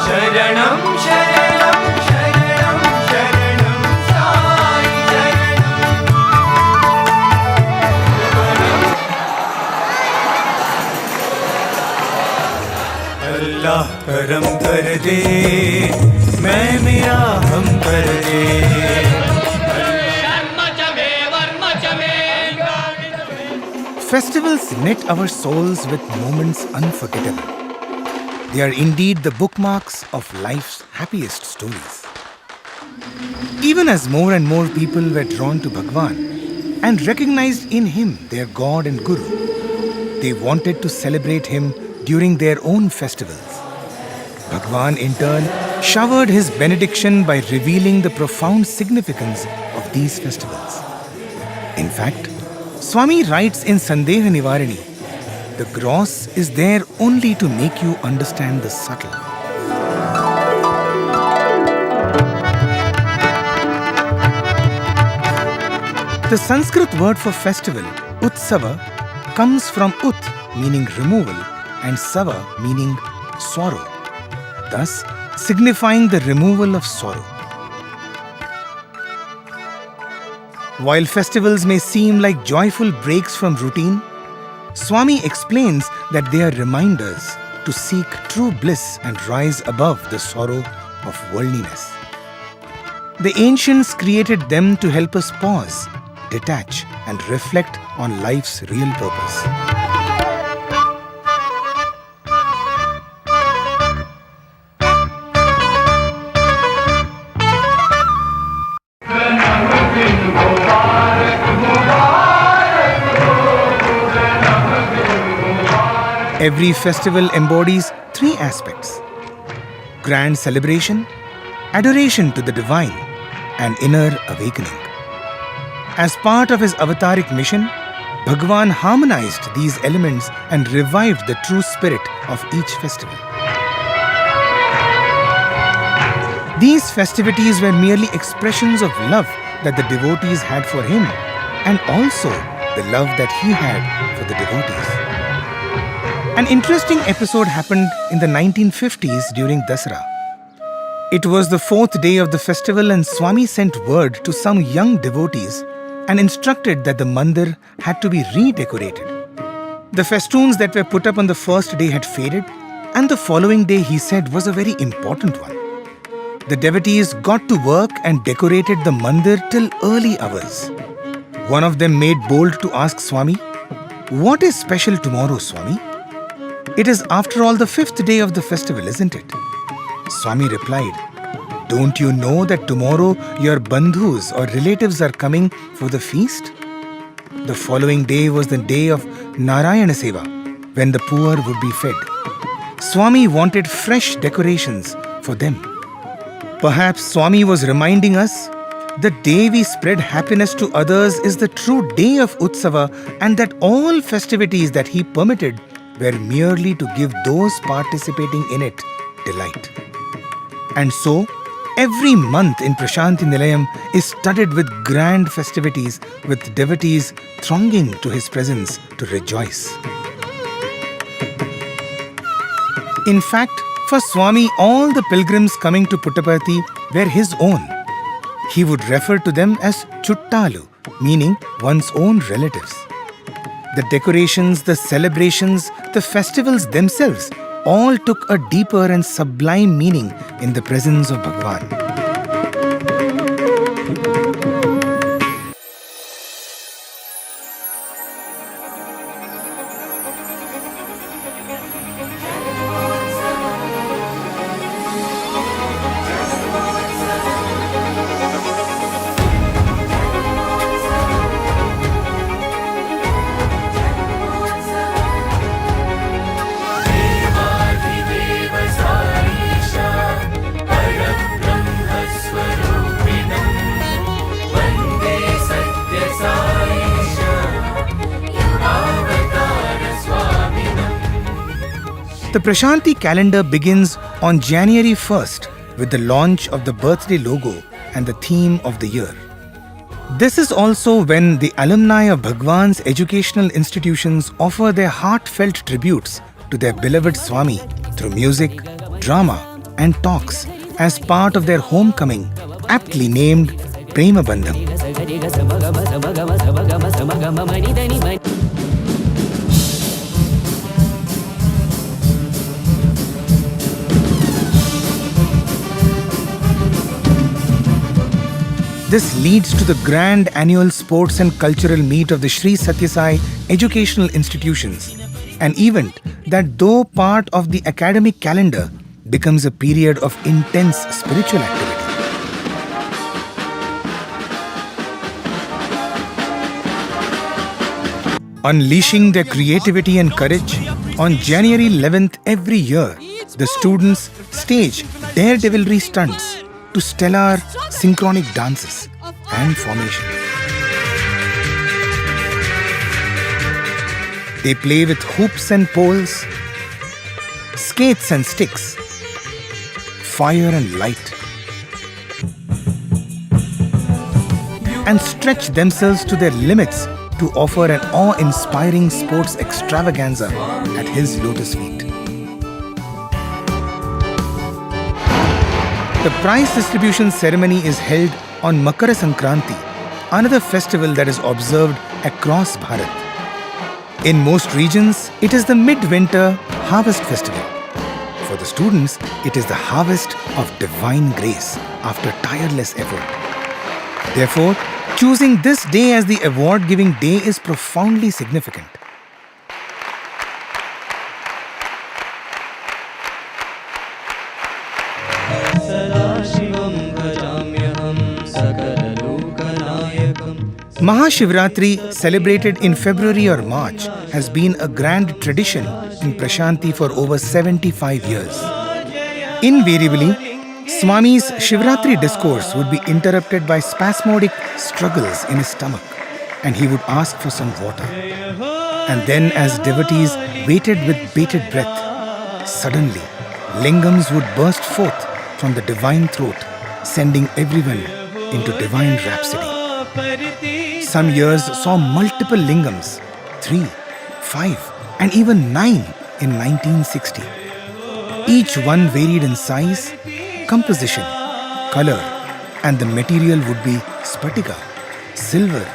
Sharanam, Sharanam, Sharanam, Sharanam, Sai Sharanam. Allah karam kar de, main mera hum kar de. Festivals knit our souls with moments unforgettable. They are indeed the bookmarks of life's happiest stories. Even as more and more people were drawn to Bhagwan and recognized in him their God and Guru, they wanted to celebrate him during their own festivals. Bhagwan in turn showered his benediction by revealing the profound significance of these festivals. In fact, Swami writes in Sandeha Nivarani, the gross is there only to make you understand the subtle. The Sanskrit word for festival, Utsava, comes from Ut, meaning removal, and Sava, meaning sorrow, thus signifying the removal of sorrow. While festivals may seem like joyful breaks from routine, Swami explains that they are reminders to seek true bliss and rise above the sorrow of worldliness. The ancients created them to help us pause, detach, and reflect on life's real purpose. Every festival embodies three aspects: grand celebration, adoration to the divine, and inner awakening. As part of his avataric mission, Bhagwan harmonized these elements and revived the true spirit of each festival. These festivities were merely expressions of love that the devotees had for him, and also the love that he had for the devotees. An interesting episode happened in the 1950s during Dasara. It was the fourth day of the festival and Swami sent word to some young devotees and instructed that the mandir had to be redecorated. The festoons that were put up on the first day had faded, and the following day, he said, was a very important one. The devotees got to work and decorated the mandir till early hours. One of them made bold to ask Swami, "What is special tomorrow, Swami? It is after all the fifth day of the festival, isn't it?" Swami replied, "Don't you know that tomorrow your bandhus or relatives are coming for the feast?" The following day was the day of Narayana Seva, when the poor would be fed. Swami wanted fresh decorations for them. Perhaps Swami was reminding us, the day we spread happiness to others is the true day of Utsava, and that all festivities that he permitted were merely to give those participating in it delight. And so, every month in Prashanthi Nilayam is studded with grand festivities, with devotees thronging to his presence to rejoice. In fact, for Swami, all the pilgrims coming to Puttaparthi were his own. He would refer to them as chuttalu, meaning one's own relatives. The decorations, the celebrations, the festivals themselves all took a deeper and sublime meaning in the presence of Bhagwan. The Prashanti calendar begins on January 1st with the launch of the birthday logo and the theme of the year. This is also when the alumni of Bhagwan's educational institutions offer their heartfelt tributes to their beloved Swami through music, drama, and talks as part of their homecoming, aptly named Prema Bandham. This leads to the grand annual sports and cultural meet of the Sri Sathya Sai educational institutions, an event that, though part of the academic calendar, becomes a period of intense spiritual activity. Unleashing their creativity and courage, on January 11th every year, the students stage daredevilry stunts to stellar synchronic dances and formation. They play with hoops and poles, skates and sticks, fire and light, and stretch themselves to their limits to offer an awe-inspiring sports extravaganza at his lotus feet. The prize distribution ceremony is held on Makara Sankranti, another festival that is observed across Bharat. In most regions, it is the midwinter harvest festival. For the students, it is the harvest of divine grace after tireless effort. Therefore, choosing this day as the award-giving day is profoundly significant. Mahashivratri, celebrated in February or March, has been a grand tradition in Prashanti for over 75 years. Invariably, Swami's Shivratri discourse would be interrupted by spasmodic struggles in his stomach, and he would ask for some water. And then, as devotees waited with bated breath, suddenly lingams would burst forth from the divine throat, sending everyone into divine rhapsody. Some years saw multiple lingams, 3, 5, and even 9 in 1960. Each one varied in size, composition, color, and the material would be spatika, silver,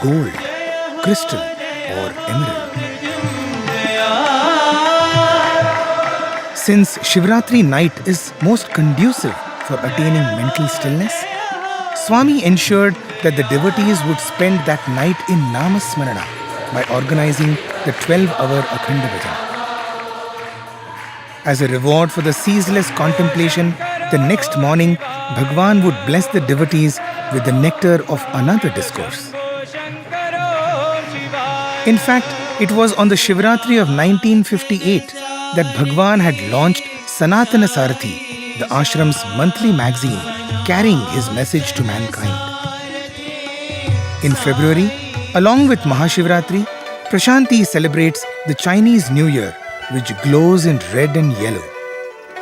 gold, crystal, or emerald. Since Shivratri night is most conducive for attaining mental stillness, Swami ensured that the devotees would spend that night in Namasmarana by organizing the 12-hour Akhanda Bhajan. As a reward for the ceaseless contemplation, the next morning, Bhagwan would bless the devotees with the nectar of another discourse. In fact, it was on the Shivratri of 1958 that Bhagwan had launched Sanatana Sarathi, the ashram's monthly magazine, carrying his message to mankind. In February, along with Mahashivratri, Prashanti celebrates the Chinese New Year, which glows in red and yellow.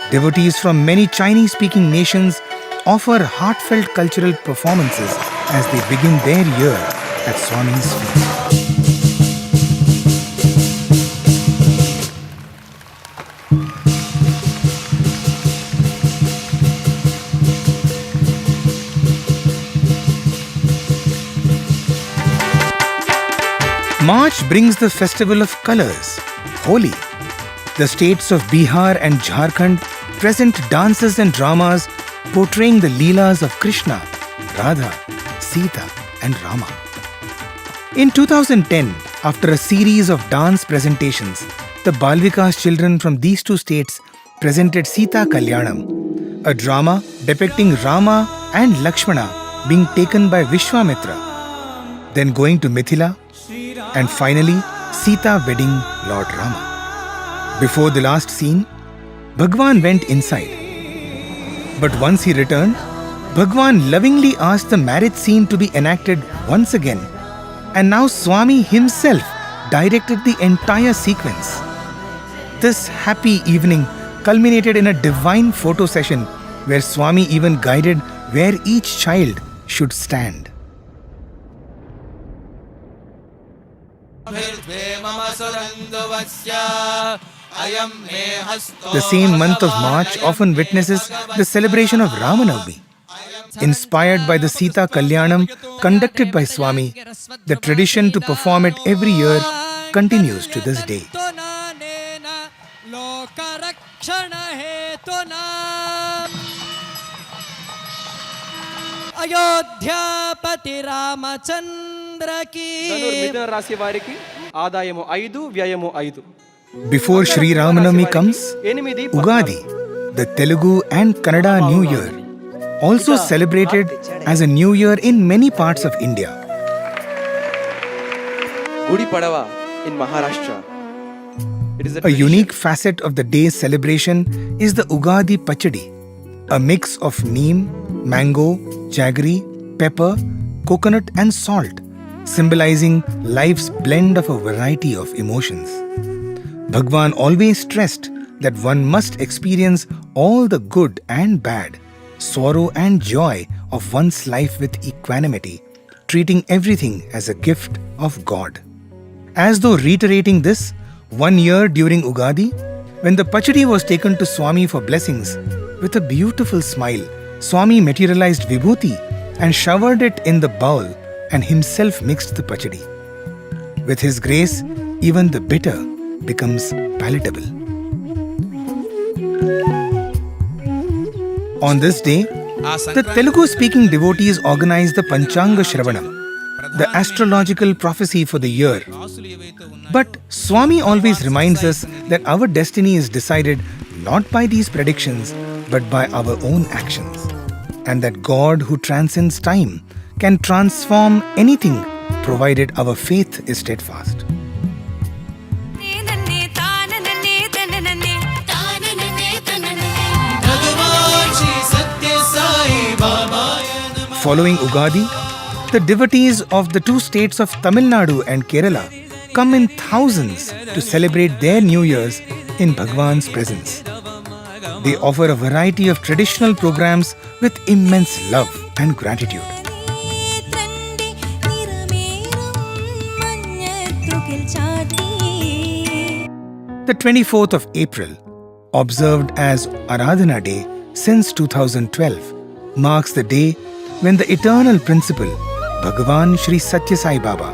Devotees from many Chinese-speaking nations offer heartfelt cultural performances as they begin their year at Swami's feet. March brings the festival of colors, Holi. The states of Bihar and Jharkhand present dances and dramas portraying the Leelas of Krishna, Radha, Sita, and Rama. In 2010, after a series of dance presentations, the Balvikas children from these two states presented Sita Kalyanam, a drama depicting Rama and Lakshmana being taken by Vishwamitra, then going to Mithila, and finally Sita wedding Lord Rama. Before the last scene, Bhagwan went inside. But once he returned, Bhagwan lovingly asked the marriage scene to be enacted once again, and now Swami himself directed the entire sequence. This happy evening culminated in a divine photo session where Swami even guided where each child should stand. The same month of March often witnesses the celebration of Ramanavami. Inspired by the Sita Kalyanam conducted by Swami, the tradition to perform it every year continues to this day. అయోధ్యాపతి రామచంద్రకి మిథున రాశి వారికి ఆదాయము 5 వ్యయము 5. Before Sri Ramanavami comes, Ugadi, the Telugu and Kannada New Year, also celebrated as a new year in many parts of India. Gudi Padava in Maharashtra. It is A unique facet of the day's celebration is the Ugadi Pachadi, a mix of neem, mango, jaggery, pepper, coconut and salt, symbolizing life's blend of a variety of emotions. Bhagwan always stressed that one must experience all the good and bad, sorrow and joy of one's life with equanimity, treating everything as a gift of God. As though reiterating this, one year during Ugadi, when the Pachadi was taken to Swami for blessings, with a beautiful smile, Swami materialized vibhuti and showered it in the bowl and himself mixed the Pachadi. With his grace, even the bitter becomes palatable. On this day, the Telugu-speaking devotees organize the Panchanga Shravanam, the astrological prophecy for the year. But Swami always reminds us that our destiny is decided not by these predictions, but by our own actions, and that God, who transcends time, can transform anything provided our faith is steadfast. Following Ugadi, the devotees of the two states of Tamil Nadu and Kerala come in thousands to celebrate their New Year's in Bhagwan's presence. They offer a variety of traditional programs with immense love and gratitude. The 24th of April, observed as Aradhana Day since 2012, marks the day when the eternal principle, Bhagavan Sri Sathya Sai Baba,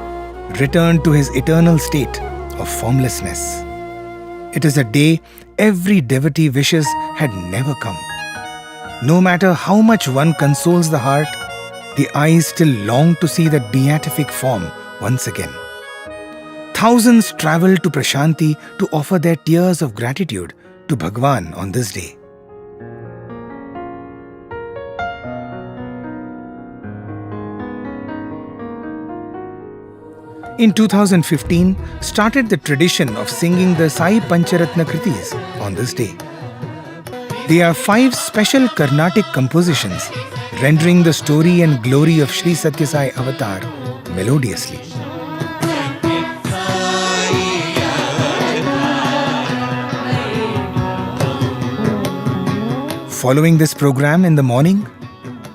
returned to his eternal state of formlessness. It is a day every devotee wishes had never come. No matter how much one consoles the heart, the eyes still long to see that beatific form once again. Thousands travel to Prashanti to offer their tears of gratitude to Bhagwan on this day. In 2015, started the tradition of singing the Sai Pancharatna Kritis on this day. They are 5 special Carnatic compositions rendering the story and glory of Sri Sathya Sai Avatar melodiously. Following this program in the morning,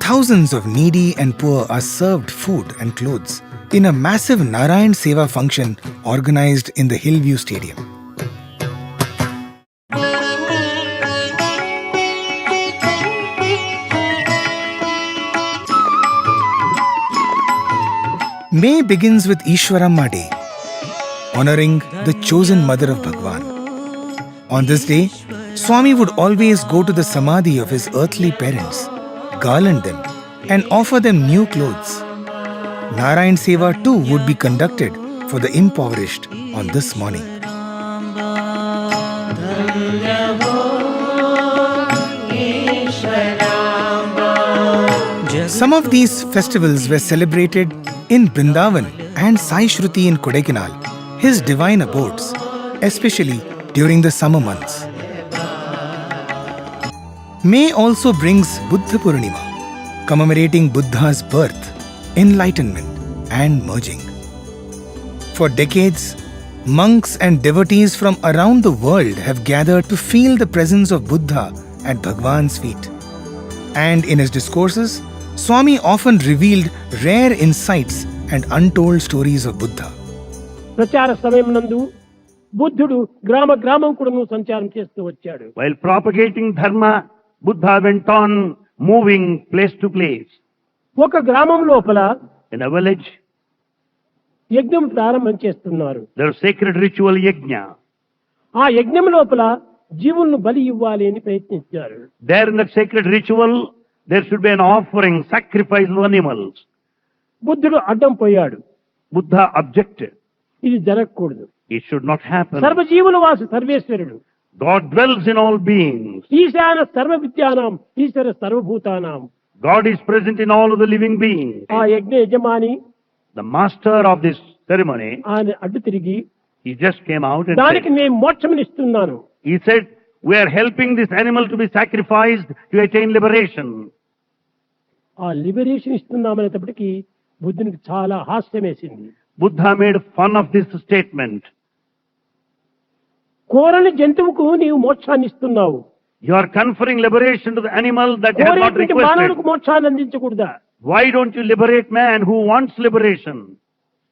thousands of needy and poor are served food and clothes in a massive Narayan Seva function organized in the Hillview Stadium. May begins with Ishwaramma Day, honoring the chosen mother of Bhagwan. On this day, Swami would always go to the samadhi of his earthly parents, garland them, and offer them new clothes. Narayan Seva too would be conducted for the impoverished on this morning. Some of these festivals were celebrated in Vrindavan and Sai Shruti in Kodaikanal, his divine abodes, especially during the summer months. May also brings Buddhapurima, commemorating Buddha's birth, enlightenment and merging. For decades, monks and devotees from around the world have gathered to feel the presence of Buddha at Bhagwan's feet. And in his discourses, Swami often revealed rare insights and untold stories of Buddha. ప్రచార సమయం నందు బుద్ధుడు గ్రామ గ్రామం కూడా సంచారం చేస్తూ వచ్చాడు. While propagating dharma, Buddha went on moving place to place. ఒక గ్రామం లోపల In a village, యజ్ఞం ప్రారంభం చేస్తున్నారు. there was sacred ritual yajna. ఆ యజ్ఞం లోపల జీవులను బలి ఇవ్వాలి అని ప్రయత్నించారు. There in that sacred ritual, there should be an offering, sacrifice of animals. బుద్ధుడు అడ్డం పోయాడు. Buddha objected. ఇది జరగకూడదు. It should not happen. సర్వజీవుల Vasu సర్వేశ్వరుడు. God dwells in all beings. ఈశాన సర్వ విద్యానాం ఈశ్వర సర్వభూతానాం. God is present in all of the living beings. ఆ యజ్ఞ యజమాని The master of this ceremony, ఆయన అడ్డు తిరిగి he just came out and దానికి said, నేను మోక్షమునిస్తున్నాను. he said, we are helping this animal to be sacrificed to attain liberation. ఆ liberation ఇస్తున్నామనేటప్పటికీ బుద్ధునికి చాలా హాస్యం వేసింది. Buddha made fun of this statement. కోరని జంతువుకు నీవు మోక్షాన్ని ఇస్తున్నావు. You are conferring liberation to the animal that has not కోరేటువంటి మానవునికి requested. మోక్షాన్ని అందించకూడదా? Why don't you liberate man who wants liberation?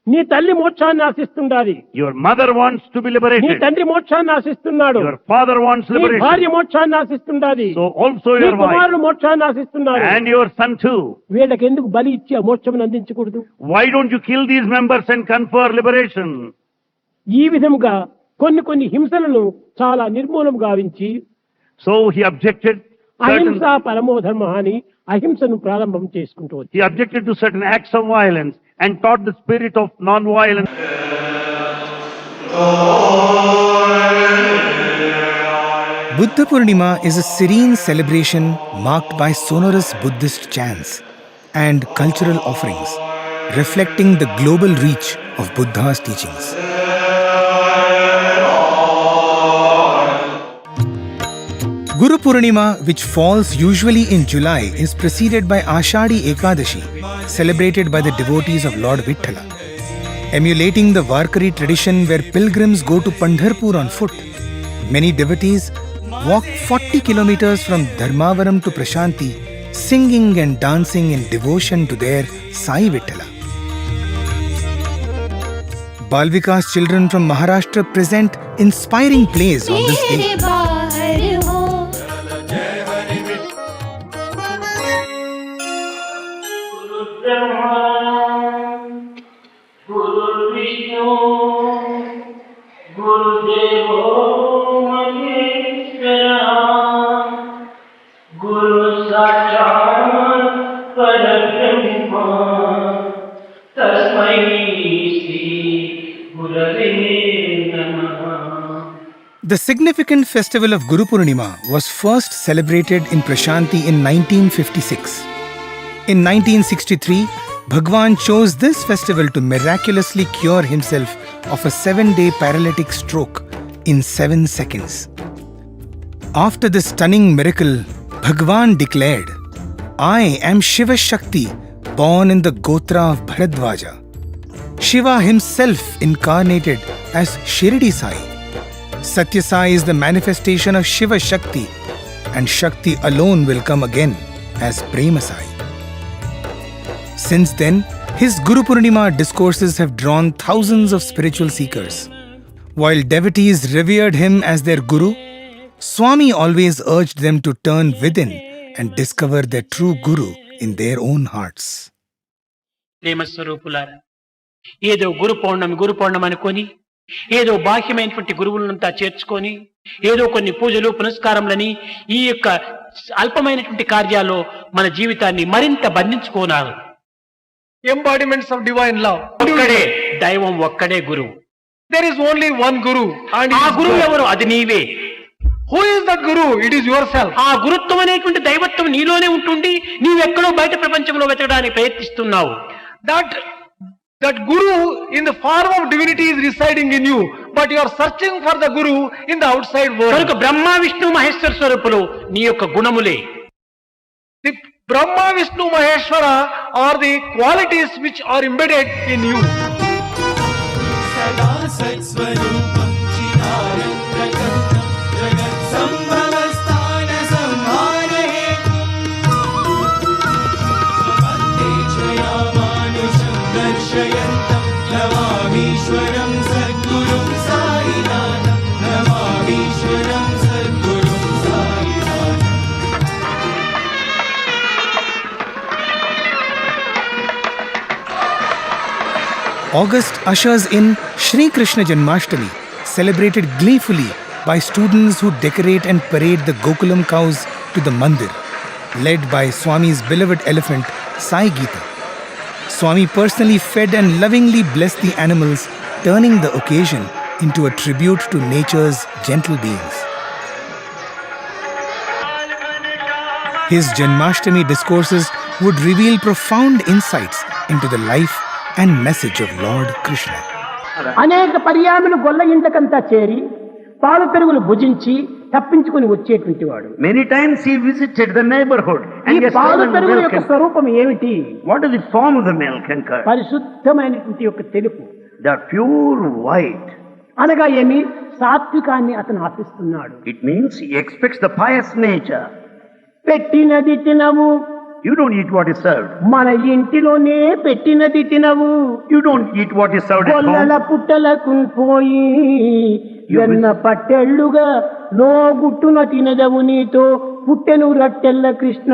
నీ తల్లి మోక్షాన్ని ఆశిస్తుండాలి. Your mother wants to be నీ liberated. తండ్రి మోక్షాన్ని ఆశిస్తున్నాడు. Your father wants నీ భార్య liberation. మోక్షాన్ని ఆశిస్తుండాలి. So also నీ your wife కుమారుడు మోక్షాన్ని ఆశిస్తున్నాడు. and your son too. వీళ్ళకి ఎందుకు బలి ఇచ్చి ఆ మోక్షమును అందించకూడదు? Why don't you kill these members and confer liberation? ఈ విధముగా కొన్ని హింసలను చాలా నిర్మూలం గావించి So he objected. అహింస పరమో ధర్మ అని అహింసను ప్రారంభం చేసుకుంటూ వచ్చి He objected to certain acts of violence and taught the spirit of non-violence. Buddhapurima is a serene celebration marked by sonorous Buddhist chants and cultural offerings, reflecting the global reach of Buddha's teachings. Guru Purnima, which falls usually in July, is preceded by Ashadi Ekadashi, celebrated by the devotees of Lord Vithala. Emulating the Varkari tradition where pilgrims go to Pandharpur on foot, many devotees walk 40 kilometers from Dharmavaram to Prashanti, singing and dancing in devotion to their Sai Vithala. Balvika's children from Maharashtra present inspiring plays on this day. The significant festival of Guru Purnima was first celebrated in Prashanti in 1956. In 1963, Bhagwan chose this festival to miraculously cure himself of a 7-day paralytic stroke in 7 seconds. After this stunning miracle, Bhagwan declared, "I am Shiva Shakti, born in the Gotra of Bharadwaja." Shiva himself incarnated as Shirdi Sai. Sathya Sai is the manifestation of Shiva Shakti, and Shakti alone will come again as Prema Sai. Since then, his Guru Purnima discourses have drawn thousands of spiritual seekers. While devotees revered him as their Guru, Swami always urged them to turn within and discover their true Guru in their own hearts. ప్రేమస్వరూపులారా, ఏదో గురు పౌర్ణమి అనుకొని ఏదో బాహ్యమైనటువంటి గురువులంతా చేర్చుకొని ఏదో కొన్ని పూజలు పునస్కారములని ఈ యొక్క అల్పమైనటువంటి కార్యాల్లో మన జీవితాన్ని మరింత బంధించుకోనారు. Embodiments of divine love. ఒక్కడే దైవం, ఒక్కడే గురువు. There is only one Guru. And ఆ గురువు ఎవరు? అది నీవే. Who is that Guru? It is yourself. ఆ గురుత్వం అనేటువంటి దైవత్వం నీలోనే ఉంటుంది. నీవెక్కడో బయట ప్రపంచంలో వెతకడానికి ప్రయత్నిస్తున్నావు. That Guru in the form of divinity is residing in you, but you are searching for the Guru in the outside world. కనుక బ్రహ్మ విష్ణు మహేశ్వర స్వరూపులు నీ యొక్క గుణములే. The Brahma, Vishnu, Maheshwara are the qualities which are embedded in you. सदा सत्स्वरूपं चिदानन्दघनं जगत्सम्भवस्थानसंहारहेतुं स्वभक्तेच्छया मानुषं दर्शयन्तं नमामीश्वरं सद्गुरुं साईनाथम्. August ushers in Shri Krishna Janmashtami, celebrated gleefully by students who decorate and parade the Gokulam cows to the mandir, led by Swami's beloved elephant Sai Gita. Swami personally fed and lovingly blessed the animals, turning the occasion into a tribute to nature's gentle beings. His Janmashtami discourses would reveal profound insights into the life and message of Lord Krishna. అనేక పర్యాములు గొల్ల ఇంటకంతా చేరి పాలు పెరుగులు భుజించి తప్పించుకొని వచ్చేటువంటి వాడు. Many times he visited the neighborhood ఈ and పాలు పెరుగుల యొక్క స్వరూపం ఏమిటి? what is the form of the milk and curd? పరిశుద్ధమైనటువంటి యొక్క తెలుపు. They are pure white. అనగా ఏమి? సాత్వికాన్ని అతను ఆశిస్తున్నాడు. It means he expects the pious nature. పెట్టినది తినవు. You don't eat what is served. మన ఇంటిలోనే పెట్టినది తినవు. You don't eat what is served at గొల్లల home. పుట్టలకు పోయి వెన్న పట్టెళ్ళుగా నో గుట్టున తినదవు నీతో పుట్టెను రట్టెల్ల Krishna.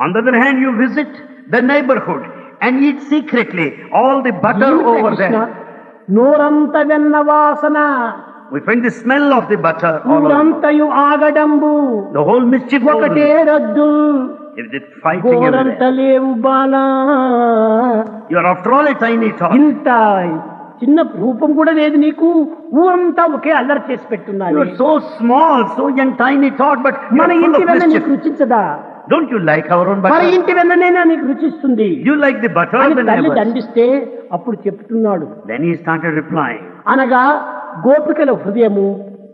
On the other hand, you visit the neighborhood and eat secretly all the butter over there. నోరంత వెన్న వాసన. We find the smell of the butter all over. ఊరంతయు ఆగడంబు. The whole mischief ఒకటే over. రద్దు. Is it fighting గోరంత everywhere? లేవు Bala. You are after all a tiny tot. ఇంత చిన్న రూపం కూడా లేదు నీకు. ఊరంతా ఒకే అల్లరి చేసి పెట్టున్నాయి. You are so small, so young, tiny tot, but you మన are full ఇంటి of వెన్న mischief. నీకు రుచించదా? Don't you like our own మన butter? ఇంటి వెన్ననేనా నీకు రుచిస్తుంది You like the butter of అని the తల్లి neighbors. దండిస్తే అప్పుడు చెప్తున్నాడు. Then he started replying. అనగా గోపికల హృదయము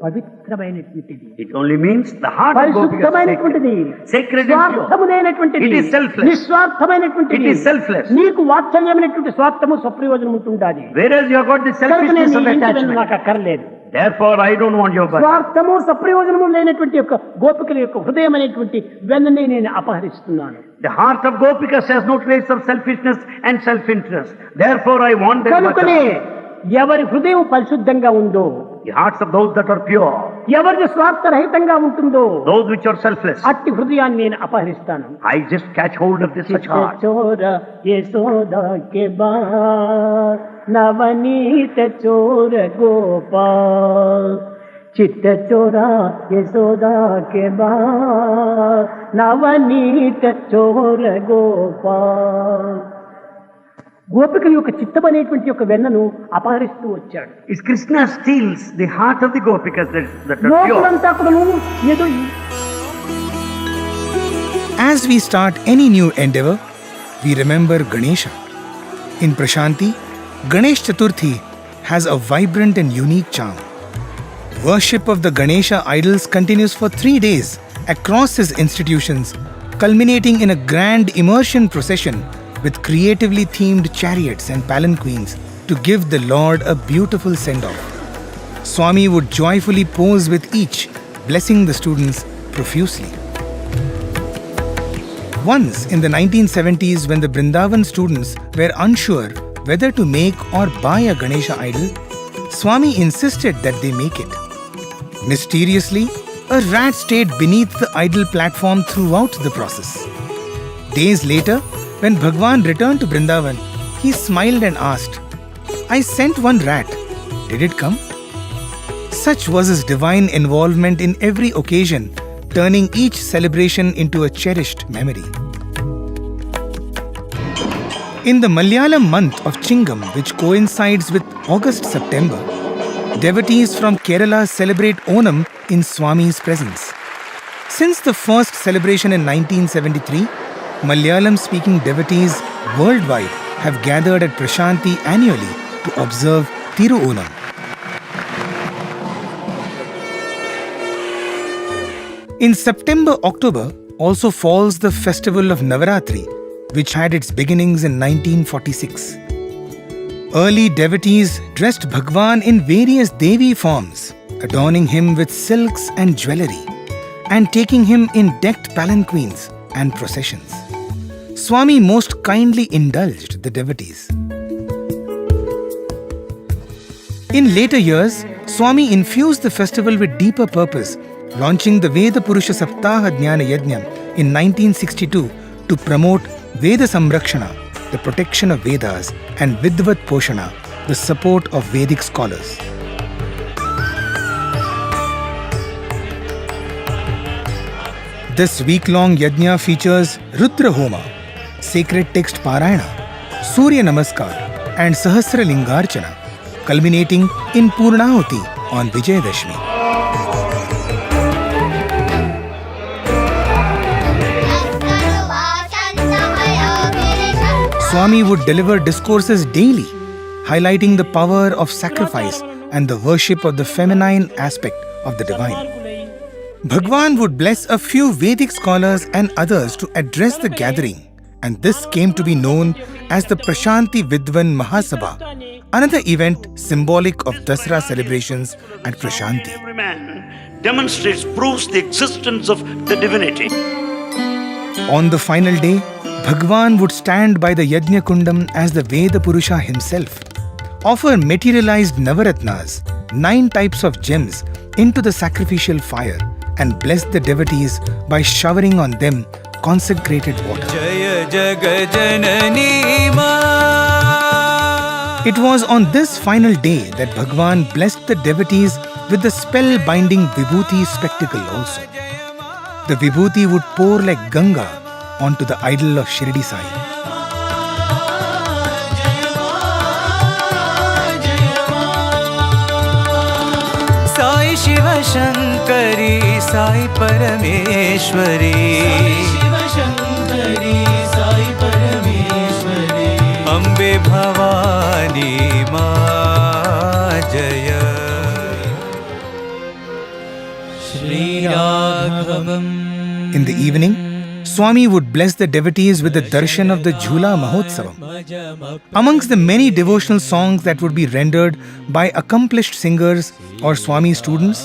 పవిత్రమైనటువంటిది, It only means the heart of Gopika is పరిశుద్ధమైనటువంటిది, sacred and pure. స్వార్థమునైనటువంటిది, It is selfless. నిస్వార్థమైనటువంటిది. It is selfless. నీకు వాత్సల్యమైనటువంటి స్వార్థము స్వప్రయోజనం ఉంటుండాలి. Whereas you have got the selfishness of attachment. నాకు అక్కర్లేదు. Therefore, I don't want your butter. స్వార్థము సప్రయోజనము లేనటువంటి యొక్క గోపికల యొక్క హృదయం అనేటువంటి వెన్ననే నేను అపహరిస్తున్నాను. The heart of Gopika has no trace of selfishness and self-interest. Therefore, I want their కనుకనే butter. ఎవరి హృదయం పరిశుద్ధంగా ఉందో, The hearts of those that are pure, ఎవరి స్వార్థరహితంగా ఉంటుందో, those which are selfless, అట్టి హృదయాన్ని నేను అపహరిస్తాను. I just catch hold of this such heart. చోర యశోదా కే బార్ నవనీత చోర గోపాల్, చిత్త చోరా యశోదా కే బార్ నవనీత చోర గోపాల్. గోపికల యొక్క చిత్తం అనేటువంటి యొక్క వెన్నను అపహరిస్తూ వచ్చాడు. Is Krishna steals the heart of the Gopikas that are pure. లోకులంతా కూడా ఏదో As we start any new endeavor, we remember Ganesha. In Prashanti, Ganesh Chaturthi has a vibrant and unique charm. Worship of the Ganesha idols continues for 3 days across his institutions, culminating in a grand immersion procession with creatively themed chariots and palanquins to give the Lord a beautiful send-off. Swami would joyfully pose with each, blessing the students profusely. Once in the 1970s, when the Vrindavan students were unsure whether to make or buy a Ganesha idol, Swami insisted that they make it. Mysteriously, a rat stayed beneath the idol platform throughout the process. Days later, when Bhagwan returned to Vrindavan, he smiled and asked, "I sent one rat. Did it come?" Such was his divine involvement in every occasion, turning each celebration into a cherished memory. In the Malayalam month of Chingam, which coincides with August-September, devotees from Kerala celebrate Onam in Swami's presence. Since the first celebration in 1973, Malayalam-speaking devotees worldwide have gathered at Prashanti annually to observe Thiru Onam. In September-October also falls the festival of Navaratri, which had its beginnings in 1946. Early devotees dressed Bhagwan in various Devi forms, adorning him with silks and jewellery, and taking him in decked palanquins and processions. Swami most kindly indulged the devotees. In later years, Swami infused the festival with deeper purpose, launching the Veda Purusha Saptaha Jnana Yajnam in 1962 to promote Veda Samrakshana, the protection of Vedas, and Vidvat Poshana, the support of Vedic scholars. This week-long yajna features Rudra Homa, sacred text Parayana, Surya Namaskar, and Sahasra Lingarchana, culminating in Purnahuti on Vijayadashmi. Swami would deliver discourses daily, highlighting the power of sacrifice and the worship of the feminine aspect of the divine. Bhagwan would bless a few Vedic scholars and others to address the gathering, and this came to be known as the Prashanti Vidwan Mahasabha, another event symbolic of Dasara celebrations at Prashanti. Every man demonstrates, proves the existence of the divinity. On the final day, Bhagwan would stand by the Yajna Kundam as the Veda Purusha himself, offer materialized Navaratnas, 9 types of gems, into the sacrificial fire, and bless the devotees by showering on them consecrated water. Jaya Jagajanani Ma. It was on this final day that Bhagwan blessed the devotees with the spell-binding Vibhuti spectacle also. The Vibhuti would pour like Ganga onto the idol of Shirdi Sai. Sai Shiva Shankari, Sai Parameshwari. Shiva Shankari, Sai Parameshwari. Ambe Bhavani Ma Jaya. Shri Raghavam. In the evening, Swami would bless the devotees with the darshan of the Jhula Mahotsavam. Amongst the many devotional songs that would be rendered by accomplished singers or Swami students,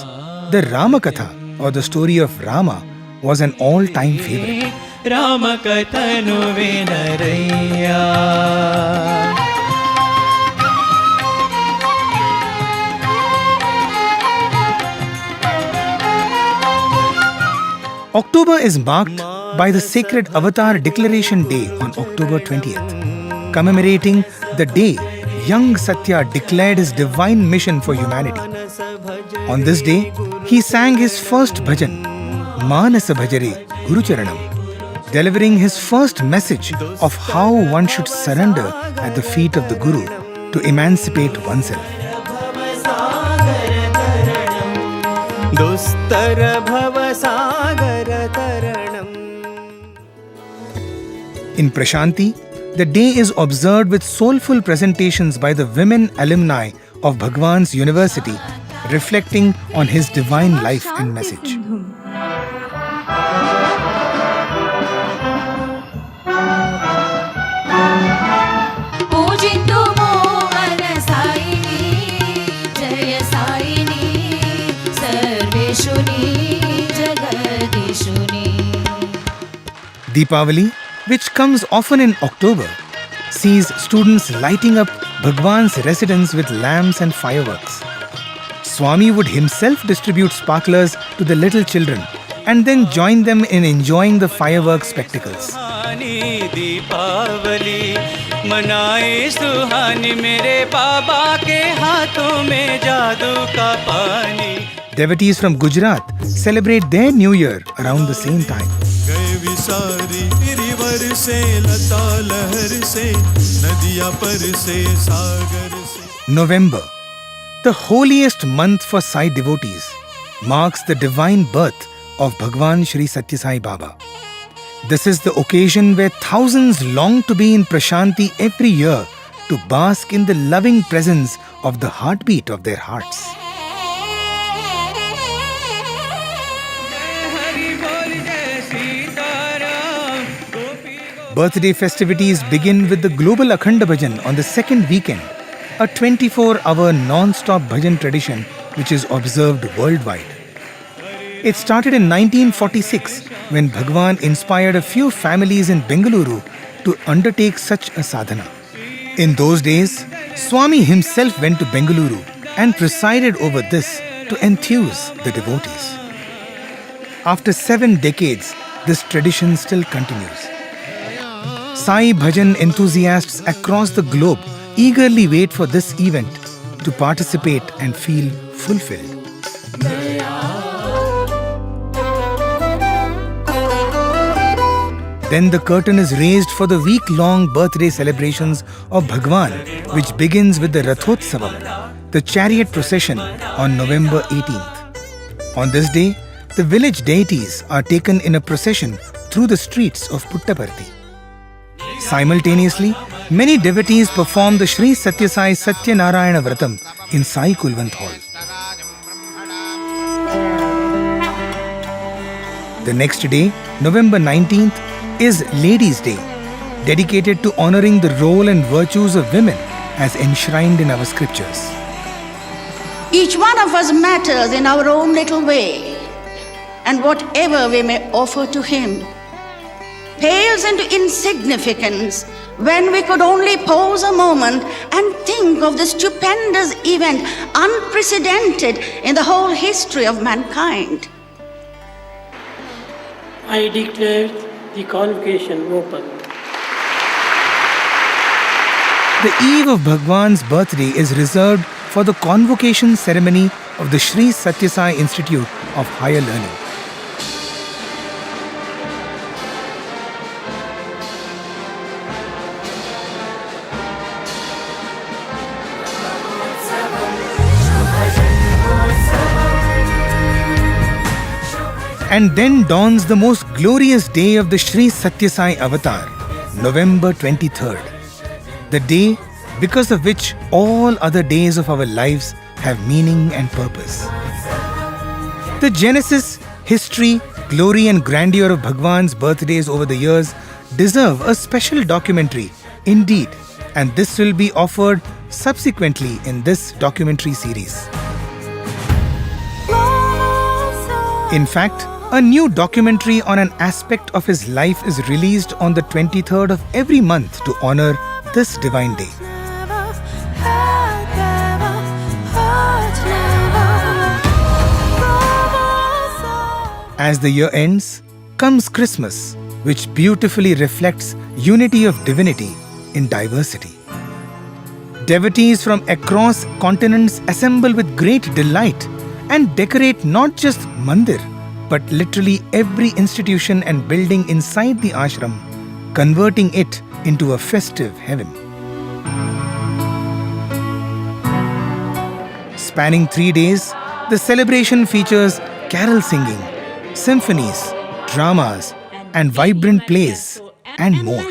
the Ramakatha, or the story of Rama, was an all-time favorite. Ramakathanu Vinaraya. October is marked by the sacred Avatar Declaration Day on October 20th, commemorating the day young Sathya declared his divine mission for humanity. On this day, he sang his first bhajan, Manasa Bhajare Guru Charanam, delivering his first message of how one should surrender at the feet of the Guru to emancipate oneself. Dostara bhava sagara taranam. In Prashanti, the day is observed with soulful presentations by the women alumni of Bhagwan's university, reflecting on his divine life and message. Deepavali, which comes often in October, sees students lighting up Bhagwan's residence with lamps and fireworks. Swami would himself distribute sparklers to the little children and then join them in enjoying the fireworks spectacles. Deepavali manaye suhani mere baba ke haathon mein jaadu ka pani. Devotees from Gujarat celebrate their New Year around the same time. November, the holiest month for Sai devotees, marks the divine birth of Bhagwan Shri Sathya Sai Baba. This is the occasion where thousands long to be in Prashanti every year to bask in the loving presence of the heartbeat of their hearts. Birthday festivities begin with the Global Akhanda Bhajan on the second weekend, a 24-hour non-stop bhajan tradition which is observed worldwide. It started in 1946 when Bhagwan inspired a few families in Bengaluru to undertake such a sadhana. In those days, Swami himself went to Bengaluru and presided over this to enthuse the devotees. After 7 decades, this tradition still continues. Sai Bhajan enthusiasts across the globe eagerly wait for this event to participate and feel fulfilled. Then the curtain is raised for the week-long birthday celebrations of Bhagwan, which begins with the Rathotsavam, the chariot procession on November 18th. On this day, the village deities are taken in a procession through the streets of Puttaparthi. Simultaneously, many devotees perform the Sri Sathya Sai Satya Narayana Vratam in Sai Kulwant Hall. The next day, November 19th, is Ladies' Day, dedicated to honoring the role and virtues of women as enshrined in our scriptures. Each one of us matters in our own little way, and whatever we may offer to Him pales into insignificance when we could only pause a moment and think of the stupendous event unprecedented in the whole history of mankind. I declare the convocation open. The eve of Bhagwan's birthday is reserved for the convocation ceremony of the Sri Sathya Sai Institute of Higher Learning. And then dawns the most glorious day of the Sri Sathya Sai Avatar, November 23rd. The day because of which all other days of our lives have meaning and purpose. The genesis, history, glory and grandeur of Bhagwan's birthdays over the years deserve a special documentary, indeed, and this will be offered subsequently in this documentary series. In fact, a new documentary on an aspect of his life is released on the 23rd of every month to honor this divine day. As the year ends, comes Christmas, which beautifully reflects unity of divinity in diversity. Devotees from across continents assemble with great delight and decorate not just mandir, but literally every institution and building inside the ashram, converting it into a festive heaven. Spanning 3 days, the celebration features carol singing, symphonies, dramas, and vibrant plays, and more.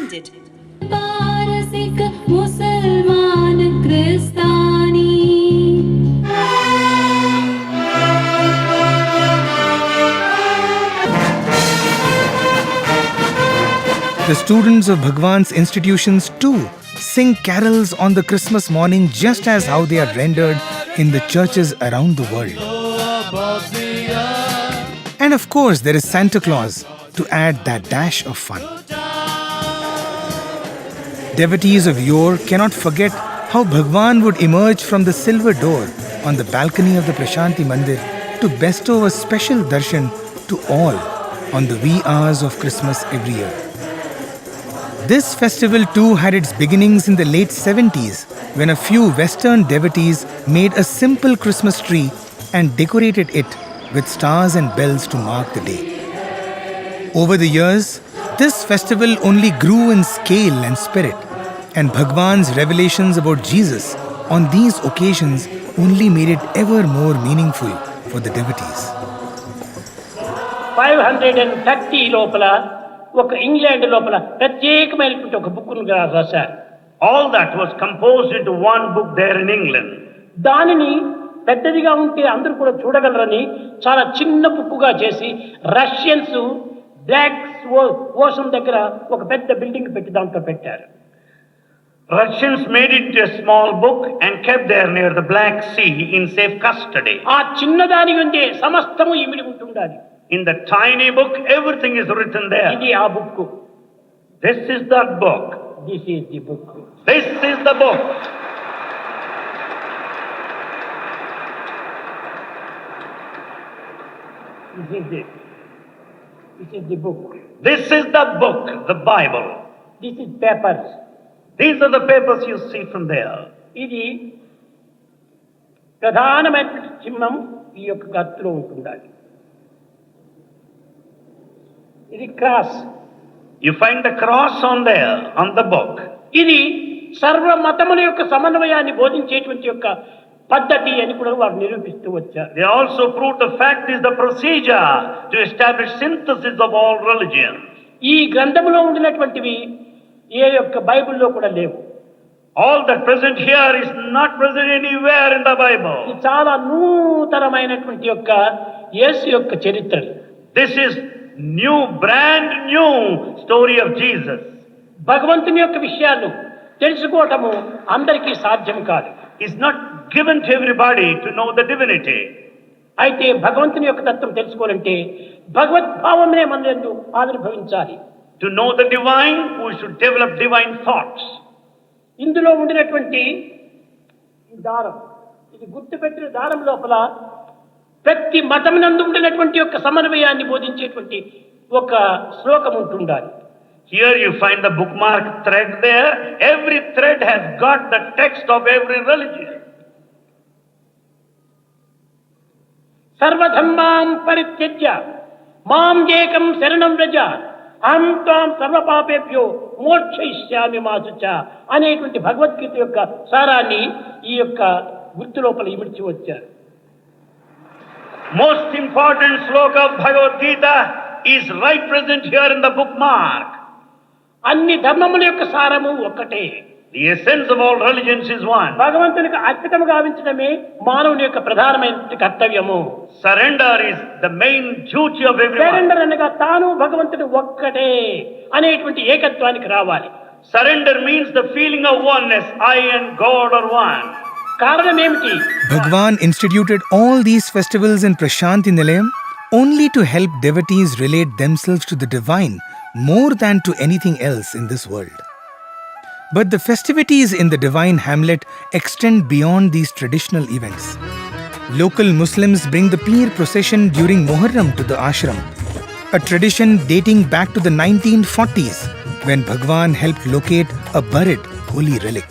The students of Bhagwan's institutions too sing carols on the Christmas morning just as how they are rendered in the churches around the world. And of course there is Santa Claus to add that dash of fun. Devotees of yore cannot forget how Bhagwan would emerge from the silver door on the balcony of the Prashanti Mandir to bestow a special darshan to all on the wee hours of Christmas every year. This festival too had its beginnings in the late 70s when a few Western devotees made a simple Christmas tree and decorated it with stars and bells to mark the day. Over the years, this festival only grew in scale and spirit, and Bhagwan's revelations about Jesus on these occasions only made it ever more meaningful for the devotees. 530 లోపల ఒక England లోపల ప్రత్యేకమైనటువంటి ఒక book రాశారు. All that was composed into one book there in England. దానిని పెద్దదిగా ఉంటే అందరూ కూడా చూడగలరని చాలా చిన్న బుక్కుగా చేసి రష్యన్స్ బ్లాక్ ఓషన్ దగ్గర ఒక పెద్ద బిల్డింగ్ పెట్టి దాంట్లో పెట్టారు. Russians made it a small book and kept there near the Black Sea in safe custody. ఆ చిన్నదాని ఉండే సమస్తము ఇమిడి ఉంటుండాలి. In the tiny book, everything is written there. ఇది ఆ book. This is that book. This is the book. This is the book. This is it. This is the book. This is the book, the Bible. This is papers. These are the papers you see from there. ఇది ప్రధానమైన చిహ్నం ఈ యొక్క గత్తులో ఉంటుండాలి. ఇది cross. You find the cross on there, on the book. ఇది సర్వ మతముల యొక్క సమన్వయాన్ని బోధించేటువంటి యొక్క పద్ధతి అని కూడా వారు నిరూపిస్తూ వచ్చారు. They also proved the fact is the procedure to establish synthesis of all religions. ఈ గ్రంథములో ఉండినటువంటివి ఏ యొక్క బైబిల్లో కూడా లేవు. All that present here is not present anywhere in the Bible. ఇది చాలా నూతనమైనటువంటి యొక్క యేసు యొక్క చరిత్ర. This is new, brand new story of Jesus. భగవంతుని యొక్క విషయాలు తెలుసుకోవటము అందరికీ సాధ్యం కాదు. It's not given to everybody to know the divinity. అయితే భగవంతుని యొక్క తత్వం తెలుసుకోవాలంటే భగవద్భావమే మన యందు ఆవిర్భవించాలి. To know the divine, we should develop divine thoughts. ఇందులో ఉండినటువంటి ఈ దారం, ఇది గుర్తుపెట్టిన దారం లోపల ప్రతి మతమునందు ఉండినటువంటి యొక్క సమన్వయాన్ని బోధించేటువంటి ఒక శ్లోకం ఉంటుండాలి. Here you find the bookmark thread there. Every thread has got the text of every religion. సర్వధర్మాం పరిత్యజ్య మాం ఏకం శరణం వ్రజ అహం త్వాం సర్వపాపేభ్యో మోక్షయిష్యామి మా శుచ అనేటువంటి భగవద్గీత యొక్క సారాన్ని ఈ యొక్క గుర్తు లోపల ఇమిడ్చి వచ్చారు. Most important sloka of Bhagavad Gita is right present here in the bookmark. అన్ని ధర్మముల యొక్క సారము ఒక్కటే. The essence of all religions is one. భగవంతునికి అర్పితము గావించడమే మానవుని యొక్క ప్రధానమైన కర్తవ్యము. Surrender is the main duty of everyone. Surrender అనగా తాను భగవంతుడు ఒక్కటే అనేటువంటి ఏకత్వానికి రావాలి. Surrender means the feeling of oneness. I and God are one. కారణం ఏమిటి? Bhagwan instituted all these festivals in Prashanti Nilayam only to help devotees relate themselves to the divine more than to anything else in this world. But the festivities in the divine hamlet extend beyond these traditional events. Local Muslims bring the Peer procession during Muharram to the ashram, a tradition dating back to the 1940s when Bhagwan helped locate a buried holy relic.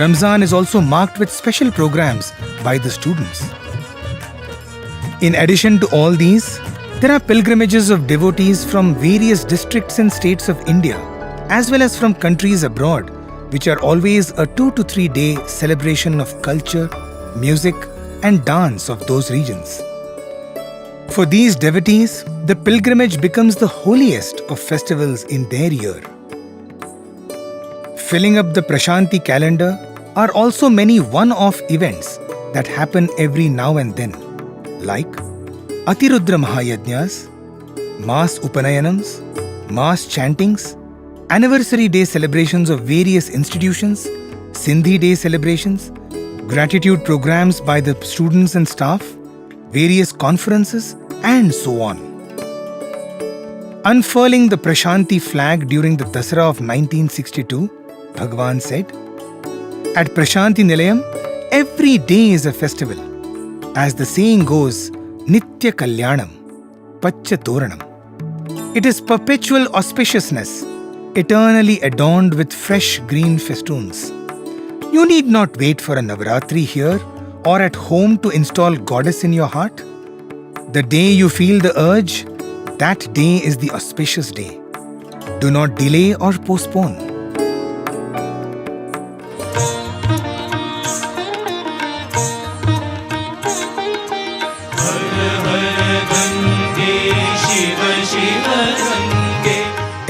Ramzan is also marked with special programs by the students. In addition to all these, there are pilgrimages of devotees from various districts and states of India, as well as from countries abroad, which are always a 2 to 3 day celebration of culture, music, and dance of those regions. For these devotees, the pilgrimage becomes the holiest of festivals in their year. Filling up the Prashanti calendar are also many one-off events that happen every now and then, like Atirudra Mahayajnas, mass Upanayanams, mass chantings, anniversary day celebrations of various institutions, Sindhi day celebrations, gratitude programs by the students and staff, various conferences, and so on. Unfurling the Prashanti flag during the Dasara of 1962, Bhagwan said, "At Prashanti Nilayam, every day is a festival. As the saying goes, Nitya Kalyanam, Pacha Toranam. It is perpetual auspiciousness, eternally adorned with fresh green festoons. You need not wait for a Navaratri here or at home to install goddess in your heart. The day you feel the urge, that day is the auspicious day. Do not delay or postpone."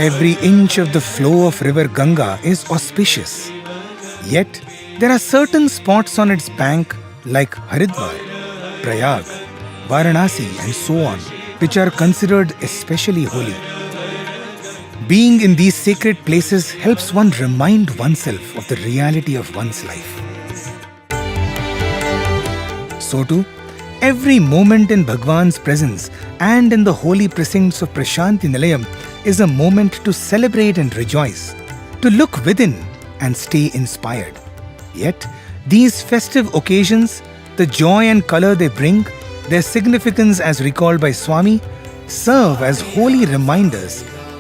Every inch of the flow of river Ganga is auspicious. Yet, there are certain spots on its bank like Haridwar, Prayag, Varanasi and so on, which are considered especially holy. Being in these sacred places helps one remind oneself of the reality of one's life. So too, every moment in Bhagwan's presence and in the holy precincts of Prashanti Nilayam is a moment to celebrate and rejoice, to look within and stay inspired. Yet, these festive occasions, the joy and color they bring, their significance as recalled by Swami, serve as holy reminders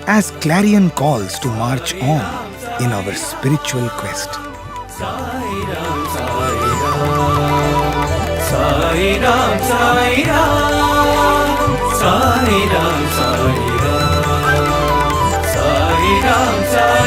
as clarion calls to march on in our spiritual quest. Sai Ram, Sai Ram, Sai Ram, Sai Ram, Sai Ram, Sai Ram, Sai Ram, Sai